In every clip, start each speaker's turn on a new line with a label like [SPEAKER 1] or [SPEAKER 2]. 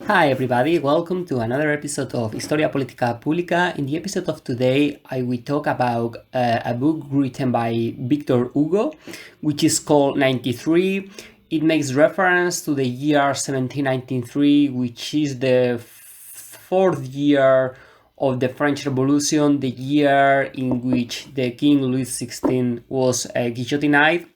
[SPEAKER 1] Hi everybody, welcome to another episode of Historia Politica Pública. In the episode of today, I will talk about a book written by Victor Hugo, which is called 93. It makes reference to the year 1793, which is the fourth year of the French Revolution, the year in which the King Louis XVI was guillotined.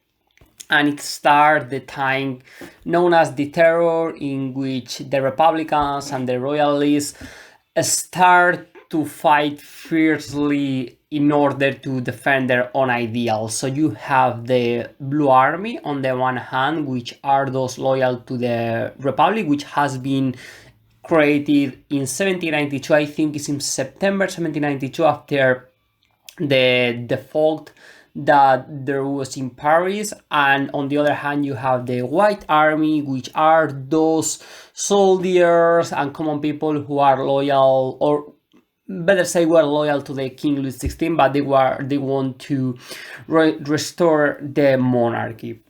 [SPEAKER 1] And it started the time known as the Terror, in which the Republicans and the Royalists start to fight fiercely in order to defend their own ideals. So you have the Blue Army on the one hand, which are those loyal to the Republic, which has been created in 1792. I think it's in September 1792, after the default that there was in Paris. And on the other hand, you have the White Army, which are those soldiers and common people who are loyal, or better say were loyal to the King Louis XVI, but they want to restore the monarchy.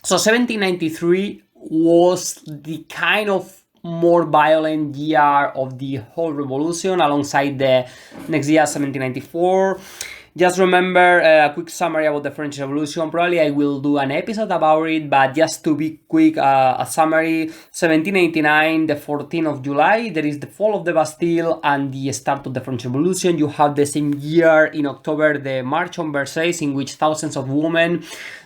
[SPEAKER 1] So 1793 was the kind of more violent year of the whole revolution, alongside the next year 1794. Just remember a quick summary about the French Revolution. Probably I will do an episode about it, but just to be quick, a summary. 1789, the 14th of July, there is the fall of the Bastille and the start of the French Revolution. You have the same year, in October, the March on Versailles, in which thousands of women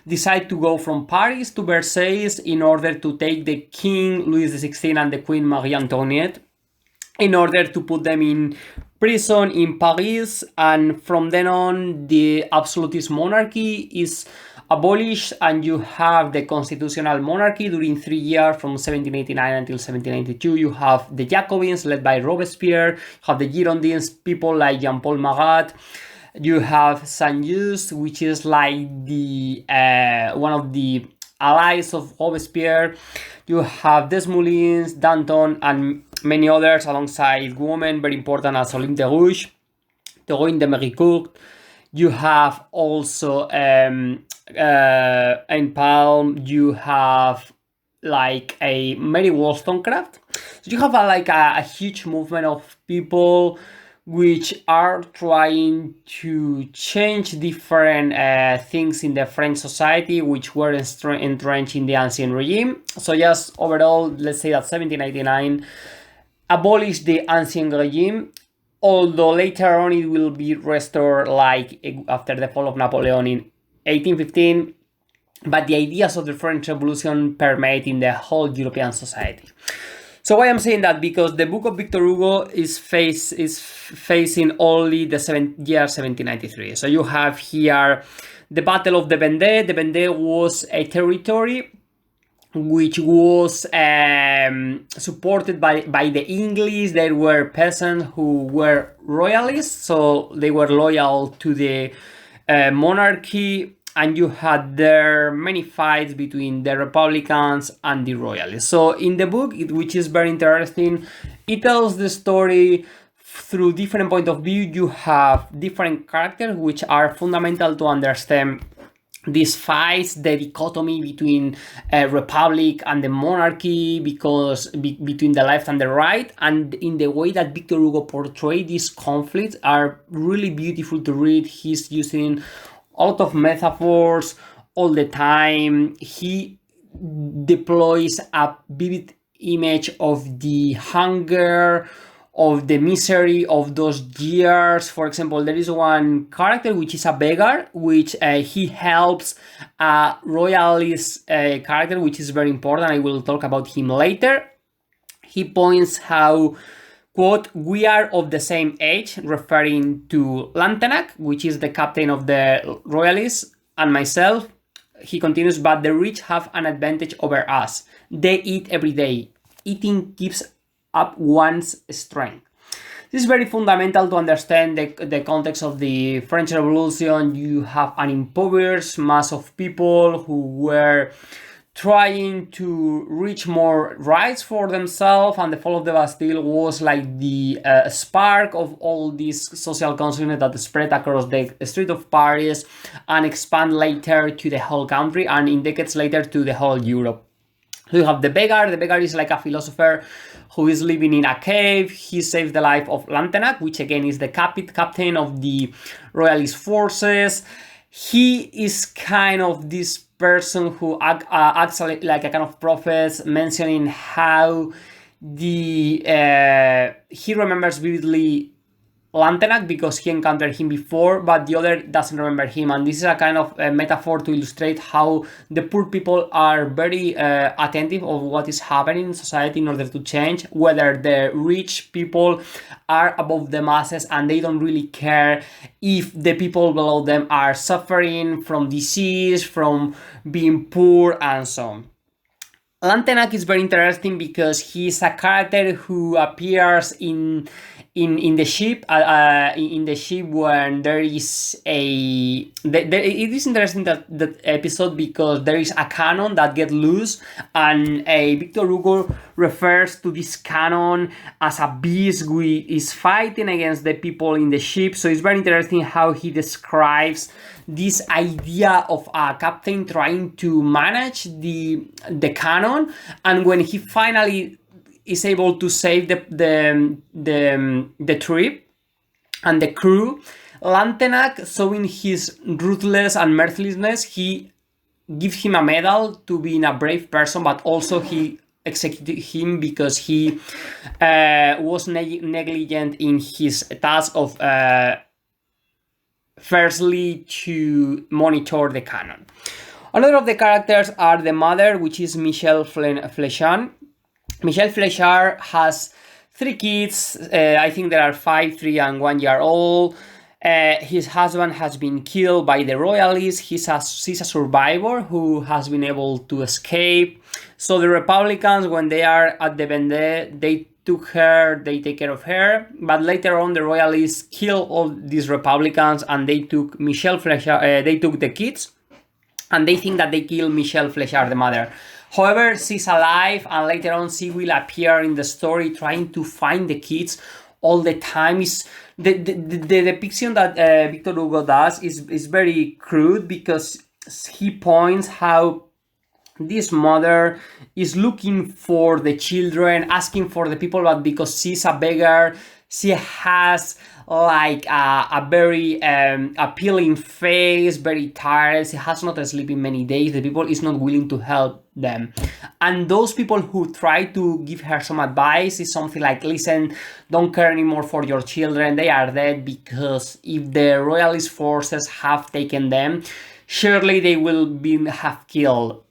[SPEAKER 1] decide to go from Paris to Versailles in order to take the King Louis XVI and the Queen Marie Antoinette, in order to put them in prison in Paris. And from then on, the absolutist monarchy is abolished, and you have the constitutional monarchy during 3 years, from 1789 until 1792. You have the Jacobins, led by Robespierre. You have the Girondins, people like Jean-Paul Marat. You have Saint-Just, which is like the one of the allies of Robespierre. You have Desmoulins, Danton, and many others, alongside women very important as Olympe de Gouges, Théroigne de Méricourt. You have also in Palm, you have like a Mary Wollstonecraft. So you have a huge movement of people which are trying to change different things in the French society, which were entrenched in the ancient regime. So just overall, let's say that 1799 abolished the ancient regime, although later on it will be restored, like after the fall of Napoleon in 1815. But the ideas of the French Revolution permeate in the whole European society. So why I'm saying that? Because the book of Victor Hugo is facing only the year 1793. So you have here the Battle of the Vendee. The Vendee was a territory which was supported by the English. There were peasants who were royalists, so they were loyal to the monarchy. And you had there many fights between the Republicans and the Royalists. So in the book, which is very interesting, it tells the story through different point of view. You have different characters which are fundamental to understand these fights, the dichotomy between republic and the monarchy, because between the left and the right, and in the way that Victor Hugo portrayed these conflicts are really beautiful to read. He's using a lot of metaphors all the time. He deploys a vivid image of the hunger, of the misery of those years. For example, there is one character which is a beggar, which he helps a royalist character, which is very important. I will talk about him later. He points how, quote, "we are of the same age," referring to Lantenac, which is the captain of the Royalists, and myself. He continues, "but the rich have an advantage over us. They eat every day. Eating keeps up one's strength." This is very fundamental to understand the context of the French Revolution. You have an impoverished mass of people who were trying to reach more rights for themselves, and the fall of the Bastille was like the spark of all this social consciousness that spread across the street of Paris and expand later to the whole country, and in decades later to the whole Europe. So you have the beggar. The beggar is like a philosopher who is living in a cave. He saves the life of Lantenac, which again is the captain of the Royalist forces. He is kind of this person who acts like a kind of prophet, mentioning how he remembers vividly Lantenac because he encountered him before, but the other doesn't remember him. And this is a kind of metaphor to illustrate how the poor people are very attentive of what is happening in society in order to change, whether the rich people are above the masses and they don't really care if the people below them are suffering from disease, from being poor, and so on. Lantenac is very interesting because he's a character who appears in the ship when there is it is interesting that episode because there is a cannon that gets loose, and Victor Hugo refers to this cannon as a beast which is fighting against the people in the ship. So it's very interesting how he describes this idea of a captain trying to manage the cannon, and when he finally is able to save the trip and the crew, Lantenac, showing his ruthless and mercilessness, he gives him a medal to being a brave person, but also he executed him because he was negligent in his task of firstly to monitor the cannon. Another of the characters are the mother, which is Michelle Fleschan. Michelle Fleschard has 3 kids. I think there are 5, 3, and 1 year old. His husband has been killed by the Royalists. She's a survivor who has been able to escape. So the Republicans, when they are at the Vendee, they take care of her. But later on, the Royalists kill all these Republicans, and they took Michelle Fleschard. They took the kids, and they think that they killed Michelle Fleschard, the mother. However, she's alive, and later on she will appear in the story trying to find the kids all the time. The depiction that Victor Hugo does is very crude because he points how this mother is looking for the children, asking for the people, but because she's a beggar, she has like a very appealing face, very tired. She has not slept in many days. The people is not willing to help them. And those people who try to give her some advice is something like, listen, don't care anymore for your children. They are dead because if the Royalist forces have taken them, surely they will have killed.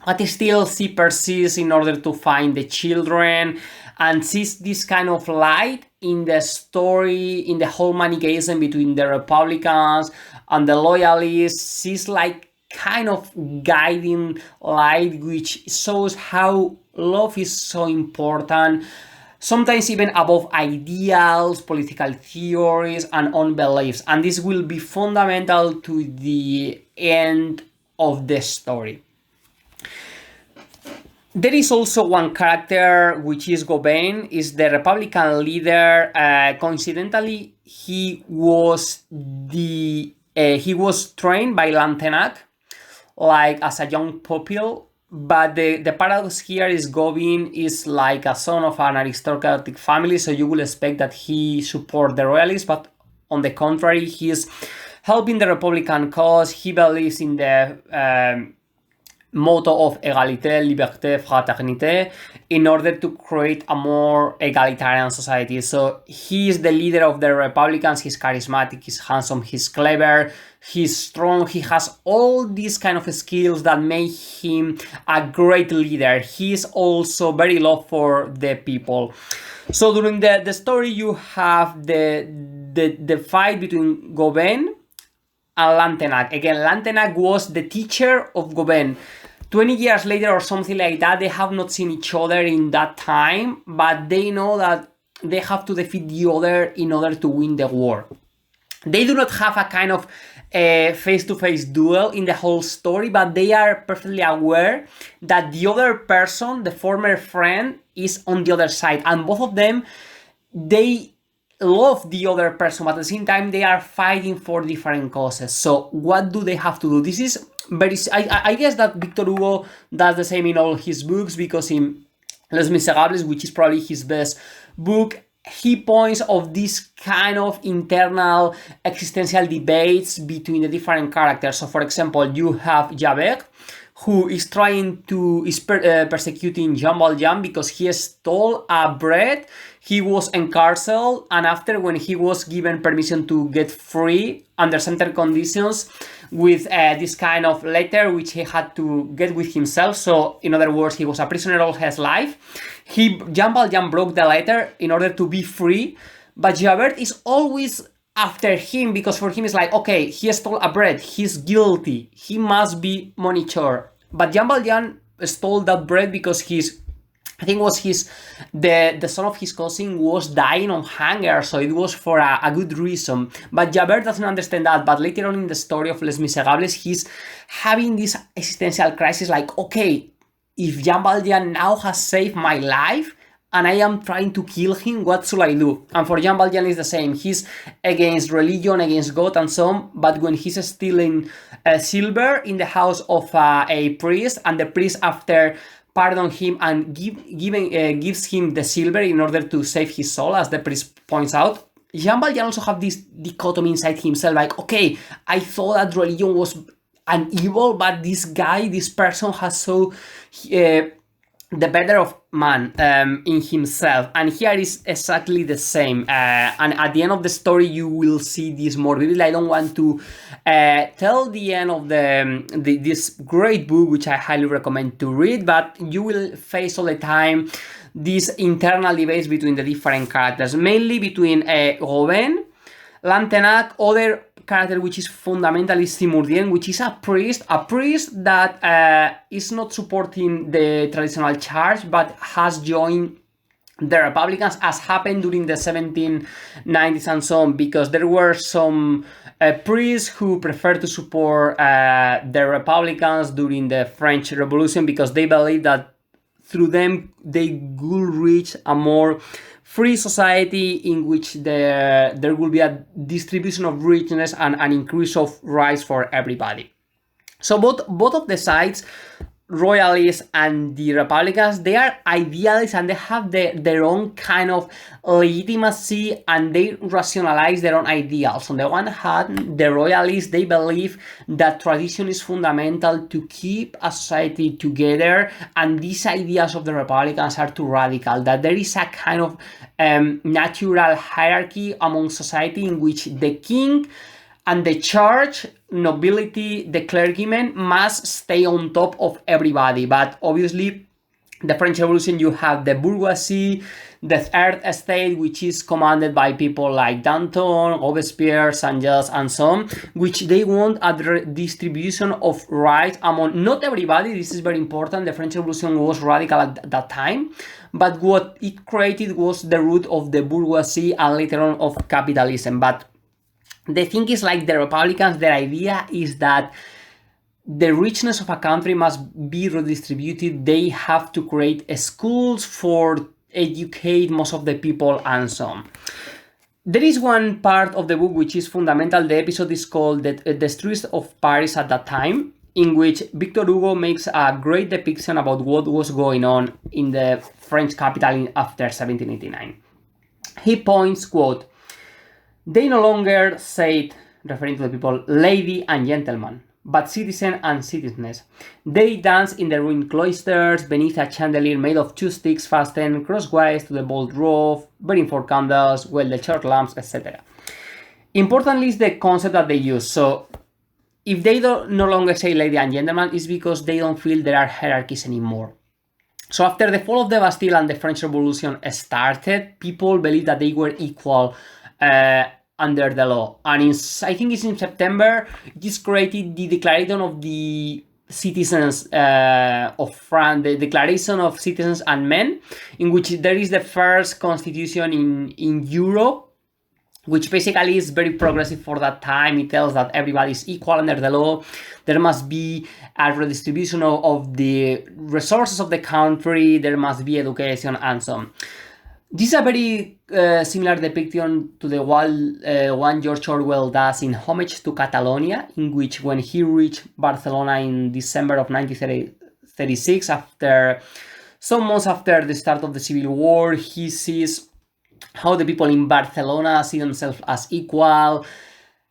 [SPEAKER 1] But still, she persists in order to find the children, and sees this kind of light in the story, in the whole Manichaeism between the Republicans and the Loyalists. She's like kind of guiding light, which shows how love is so important, sometimes even above ideals, political theories, and unbeliefs. And this will be fundamental to the end of the story. There is also one character, which is Gobain, is the Republican leader. Coincidentally, he was trained by Lantenac, like as a young pupil. But the paradox here is Gobain is like a son of an aristocratic family, so you will expect that he support the Royalists. But on the contrary, he is helping the Republican cause. He believes in the motto of égalité, liberté, fraternité, in order to create a more egalitarian society. So he is the leader of the Republicans. He's charismatic, he's handsome, he's clever, he's strong, he has all these kind of skills that make him a great leader. He's also very loved for the people. So during the story, you have the fight between Gobain and Lantenac. Again, Lantenac was the teacher of Gobain. 20 years later or something like that, they have not seen each other in that time, but they know that they have to defeat the other in order to win the war. They do not have a kind of face-to-face duel in the whole story, but they are perfectly aware that the other person, the former friend, is on the other side. And both of them, they love the other person, but at the same time they are fighting for different causes. So what do they have to do? This is I guess that Victor Hugo does the same in all his books, because in Les Miserables, which is probably his best book, he points of this kind of internal existential debates between the different characters. So, for example, you have Javert, who is persecuting Jean Valjean because he stole a bread. He was encarceled, and after, when he was given permission to get free under certain conditions, with this kind of letter which he had to get with himself. So, in other words, he was a prisoner all his life. Jean Valjean broke the letter in order to be free, but Javert is always after him, because for him it's like, okay, he stole a bread, he's guilty, he must be monitored. But Jean Valjean stole that bread because I think it was the son of his cousin was dying of hunger, so it was for a good reason. But Javert doesn't understand that. But later on in the story of Les Miserables, he's having this existential crisis, like, okay, if Jean Valjean now has saved my life and I am trying to kill him, what should I do? And for Jean Valjean is the same. He's against religion, against God and so on, but when he's stealing silver in the house of a priest, and the priest, after pardon him and gives him the silver in order to save his soul, as the priest points out, Jean Valjean also have this dichotomy inside himself, like, okay, I thought that religion was an evil, but this person has so the better of man in himself, and here is exactly the same. And at the end of the story, you will see this more vividly. I don't want to tell the end of this great book, which I highly recommend to read, but you will face all the time these internal debates between the different characters, mainly between Robin, Lantenac, other character which is fundamentally Simurdien, which is a priest that is not supporting the traditional church, but has joined the Republicans, as happened during the 1790s and so on, because there were some priests who preferred to support the Republicans during the French Revolution, because they believed that through them they could reach a more free society in which there will be a distribution of richness and an increase of rights for everybody. So both of the sides, Royalists and the Republicans, they are idealists, and they have their own kind of legitimacy, and they rationalize their own ideals. On the one hand, the Royalists, they believe that tradition is fundamental to keep a society together, and these ideas of the Republicans are too radical, that there is a kind of natural hierarchy among society in which the king and the church, nobility, the clergymen must stay on top of everybody. But obviously, the French Revolution, you have the bourgeoisie, the third estate, which is commanded by people like Danton, Robespierre, Saint-Just, and so on, which they want a distribution of rights among not everybody. This is very important. The French Revolution was radical at that time, but what it created was the root of the bourgeoisie and later on of capitalism. But the thing is, like the Republicans, their idea is that the richness of a country must be redistributed. They have to create schools for educate most of the people and so on. There is one part of the book which is fundamental. The episode is called The Streets of Paris at that time, in which Victor Hugo makes a great depiction about what was going on in the French capital after 1789. He points, quote, "They no longer said," referring to the people, "lady and gentleman, but citizen and citizeness. They danced in the ruined cloisters beneath a chandelier made of 2 sticks fastened crosswise to the vault roof, burning 4 candles, well the church lamps, etc." Importantly is the concept that they use. So if they no longer say lady and gentleman, it's because they don't feel there are hierarchies anymore. So after the fall of the Bastille and the French Revolution started, people believed that they were equal under the law. And I think it's in September, it is created the Declaration of the Citizens of France, the Declaration of Citizens and Men, in which there is the first constitution in Europe, which basically is very progressive for that time. It tells that everybody is equal under the law. There must be a redistribution of the resources of the country. There must be education and so on. This is a very similar depiction to the one George Orwell does in Homage to Catalonia, in which when he reached Barcelona in December of 1936, after some months after the start of the Civil War, he sees how the people in Barcelona see themselves as equal.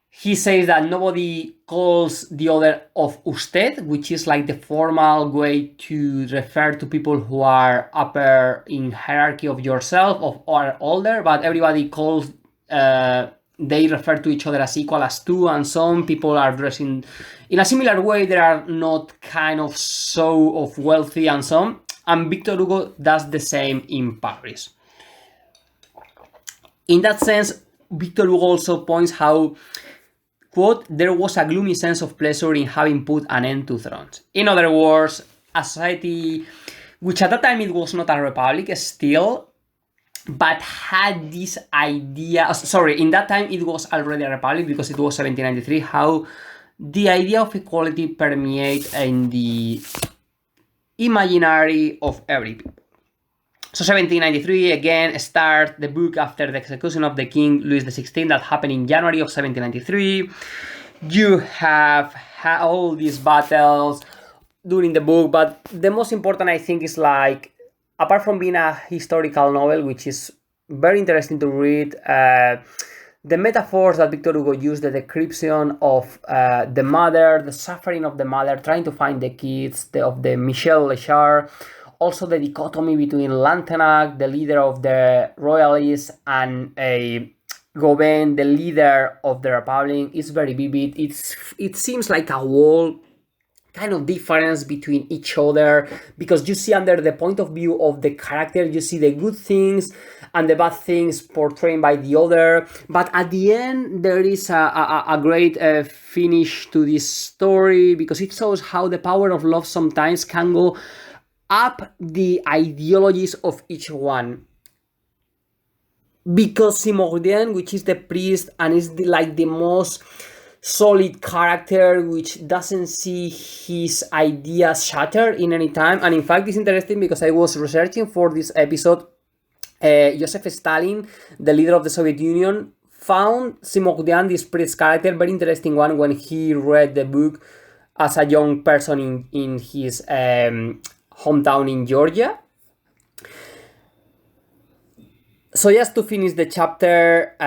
[SPEAKER 1] He says that nobody calls the other of usted, which is like the formal way to refer to people who are upper in hierarchy of yourself or older, but everybody calls, they refer to each other as equal as two, and some people are dressing in a similar way. They are not kind of so of wealthy and some, and Victor Hugo does the same in Paris. In that sense, Victor Hugo also points how, quote, there was a gloomy sense of pleasure in having put an end to thrones. In other words, a society which at that time it was not a republic still, but had this idea, sorry, in that time it was already a republic because it was 1793, how the idea of equality permeated in the imaginary of every people. So 1793 again start the book after the execution of the King Louis XVI that happened in January of 1793. You have all these battles during the book, but the most important I think is like, apart from being a historical novel, which is very interesting to read, the metaphors that Victor Hugo used, the description of the mother, the suffering of the mother, trying to find the kids, of the Michel Lechard, also the dichotomy between Lantenac, the leader of the Royalists, and a Goben, the leader of the Republic, is very vivid. It seems like a wall kind of difference between each other, because you see under the point of view of the character, you see the good things and the bad things portrayed by the other, but at the end there is a great finish to this story, because it shows how the power of love sometimes can go up the ideologies of each one. Because Simordian, which is the priest and is like the most solid character, which doesn't see his ideas shattered in any time. And in fact, it's interesting because I was researching for this episode, Joseph Stalin, the leader of the Soviet Union, found Simordian, this priest character, very interesting one when he read the book as a young person in his hometown in Georgia. So just to finish the chapter,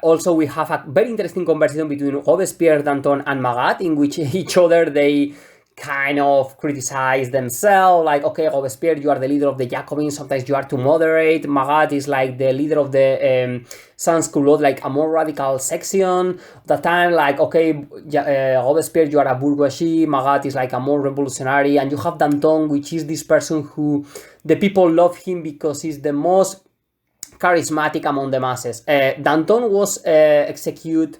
[SPEAKER 1] also we have a very interesting conversation between Robespierre, Danton, and Magat, in which each other they kind of criticize themselves, like, okay, Robespierre, you are the leader of the Jacobins, sometimes you are too moderate. Magat is like the leader of the sans-culotte, like a more radical section of the time, like, okay, Robespierre, you are a bourgeoisie, Magat is like a more revolutionary, and you have Danton, which is this person who the people love him because he's the most charismatic among the masses. Danton was executed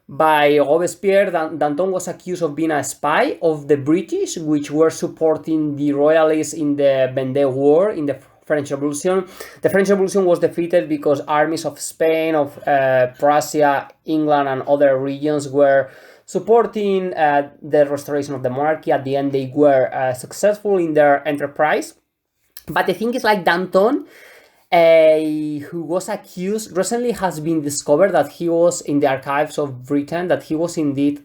[SPEAKER 1] by Robespierre. Danton was accused of being a spy of the British, which were supporting the Royalists in the Vendee War, in the French Revolution. The French Revolution was defeated because armies of Spain, of Prussia, England, and other regions were supporting the restoration of the monarchy. At the end, they were successful in their enterprise. But the thing is, like, Danton, who was accused, recently has been discovered that he was in the archives of Britain, that he was indeed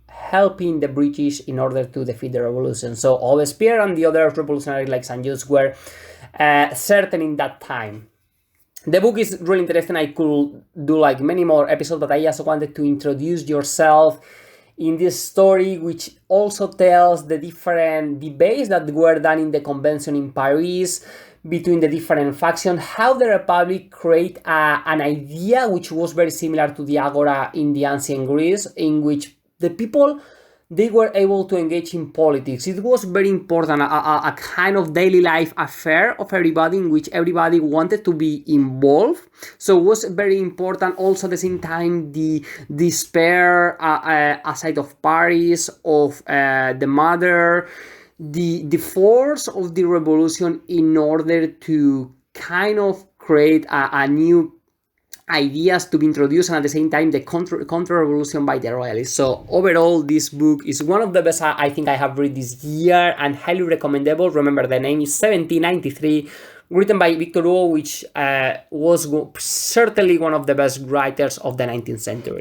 [SPEAKER 1] helping the British in order to defeat the revolution. So Robespierre and the other revolutionaries like Saint-Just were certain in that time. The book is really interesting. I could do like many more episodes, but I just wanted to introduce yourself in this story, which also tells the different debates that were done in the convention in Paris between the different factions, how the Republic created an idea which was very similar to the Agora in the ancient Greece, in which the people, they were able to engage in politics. It was very important, a kind of daily life affair of everybody, in which everybody wanted to be involved. So it was very important. Also at the same time, the despair aside of Paris, of the mother, the force of the revolution in order to kind of create a new ideas to be introduced, and at the same time the counter-revolution by the Royalists. So overall, this book is one of the best I think I have read this year, and highly recommendable. Remember, the name is 1793 written by Victor Hugo, which was certainly one of the best writers of the 19th century.